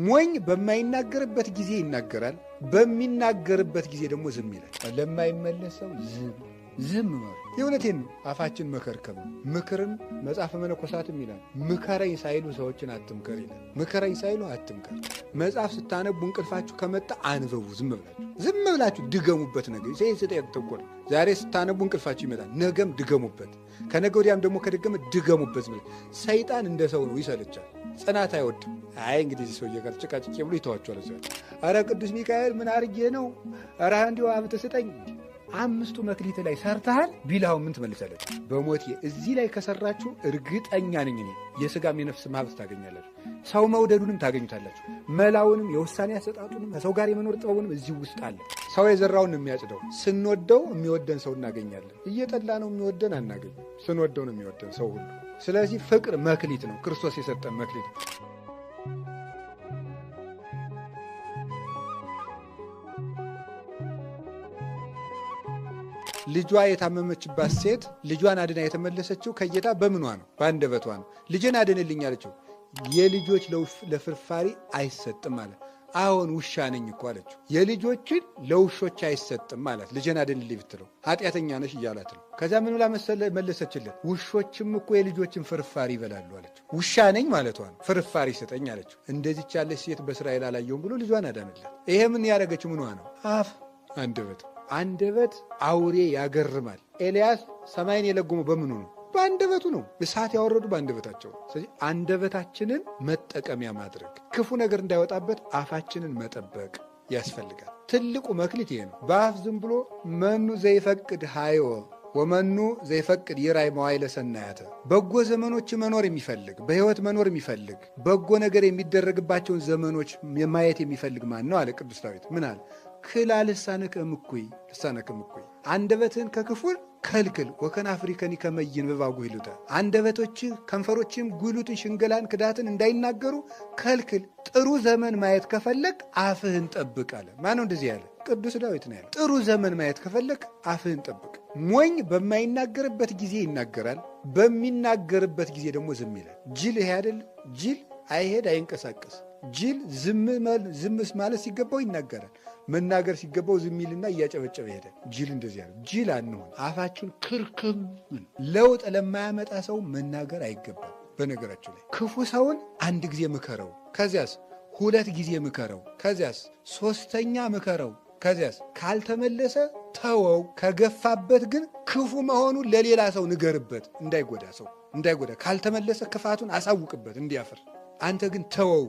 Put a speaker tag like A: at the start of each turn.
A: ሞኝ በማይናገርበት ጊዜ ይናገራል፣ በሚናገርበት ጊዜ ደግሞ ዝም ይላል። ለማይመለሰው ዝም ማለት የእውነቴን ነው። አፋችን መከርከም ነው። ምክርን መጽሐፈ መነኮሳትም ይላል ምከረኝ ሳይሉ ሰዎችን አትምከር ይላል። ምከረኝ ሳይሉ አትምከር። መጽሐፍ ስታነቡ እንቅልፋችሁ ከመጣ አንበቡ። ዝም ብላችሁ ድገሙበት። ነገር ተቆር ዛሬ ስታነቡ እንቅልፋችሁ ይመጣል፣ ነገም ድገሙበት። ከነገ ወዲያም ደግሞ ከደገመ ድገሙበት። ሰይጣን እንደ ሰው ነው፣ ይሰለቻል፣ ጽናት አይወድም። አይ እንግዲህ ሰው ጋር ጭቃጭቄ ብሎ ይተዋቸዋል። ኧረ ቅዱስ ሚካኤል ምን አርጌ ነው? ኧረ እንዲሁ ሀብት ስጠኝ። 5 መክሊት ላይ ሰርተሃል ቢልሃው ምን ትመልሳለች? በሞቴ እዚህ ላይ ከሰራችሁ እርግጠኛ ነኝ እኔ የሥጋም የነፍስም ሀብት ታገኛላችሁ። ሰው መውደዱንም ታገኙታላችሁ። መላውንም የውሳኔ አሰጣጡንም ከሰው ጋር የመኖር ጥበቡንም እዚህ ውስጥ አለ። ሰው የዘራውን የሚያጭደው። ስንወደው የሚወደን ሰው እናገኛለን። እየጠላ ነው የሚወደን አናገኝ። ስንወደው ነው የሚወደን ሰው ሁሉ። ስለዚህ ፍቅር መክሊት ነው፣ ክርስቶስ የሰጠን መክሊት ነው። ልጇ የታመመችባት ሴት ልጇን አድና የተመለሰችው ከጌታ በምኗ ነው? በአንደበቷ ነው። ልጄን አድንልኝ አለችው። የልጆች ለፍርፋሪ አይሰጥም አለ። አሁን ውሻ ነኝ እኮ አለችው። የልጆችን ለውሾች አይሰጥም ማለት። ልጄን አድንልኝ ብትለው ኃጢአተኛ ነሽ እያላት ነው። ከዚያ ምን ብላ መለሰችለት? ውሾችም እኮ የልጆችን ፍርፋሪ ይበላሉ አለችው። ውሻ ነኝ ማለቷ ነው። ፍርፋሪ ስጠኝ አለችው። እንደዚች ያለች ሴት በእስራኤል አላየውም ብሎ ልጇን አዳንላት። ይሄ ምን ያደረገችው ምኗ ነው? አፍ አንደበት አውሬ ያገርማል። ኤልያስ ሰማይን የለጎመው በምኑ ነው? በአንደበቱ ነው። እሳት ያወረዱ በአንደበታቸው። ስለዚህ አንደበታችንን መጠቀሚያ ማድረግ፣ ክፉ ነገር እንዳይወጣበት አፋችንን መጠበቅ ያስፈልጋል። ትልቁ መክሊት ይሄ ነው። በአፍ ዝም ብሎ መኑ ዘይፈቅድ ሃዮ ወመኑ ዘይፈቅድ ይራይ መዋዕለ ሰናያተ። በጎ ዘመኖች መኖር የሚፈልግ በሕይወት መኖር የሚፈልግ በጎ ነገር የሚደረግባቸውን ዘመኖች ማየት የሚፈልግ ማን ነው አለ ቅዱስ ዳዊት። ምን አለ? ክላ ልሳነከ እምኩይ አንደበትህን ከክፉል ከልክል ወከናፍሪከኒ ከመይን በባጉ ይሉታ። አንደበቶችህ ከንፈሮችህም ጉሉትን፣ ሽንገላን፣ ክዳትን እንዳይናገሩ ከልክል። ጥሩ ዘመን ማየት ከፈለግ አፍህን ጠብቅ አለ። ማነው እንደዚህ ያለ? ቅዱስ ዳዊት ነው ያለ። ጥሩ ዘመን ማየት ከፈለግ አፍህን ጠብቅ። ሞኝ በማይናገርበት ጊዜ ይናገራል፣ በሚናገርበት ጊዜ ደግሞ ዝም ይላል። ጅል ይሄ አይደል? ጅል አይሄድ አይንቀሳቀስ። ጅል ዝም ማለት ሲገባው ይናገራል፣ መናገር ሲገባው ዝም ይልና እያጨበጨበ ሄደ። ጅል እንደዚህ ያለ። ጅል አንሆን። አፋችሁን ክርክም። ለውጥ ለማያመጣ ሰው መናገር አይገባም። በነገራችሁ ላይ ክፉ ሰውን 1 ጊዜ ምከረው፣ ከዚያስ 2 ጊዜ ምከረው፣ ከዚያስ 3ኛ ምከረው፣ ከዚያስ ካልተመለሰ ተወው። ከገፋበት ግን ክፉ መሆኑን ለሌላ ሰው ንገርበት፣ እንዳይጎዳ። ካልተመለሰ ክፋቱን አሳውቅበት እንዲያፍር። አንተ ግን ተወው።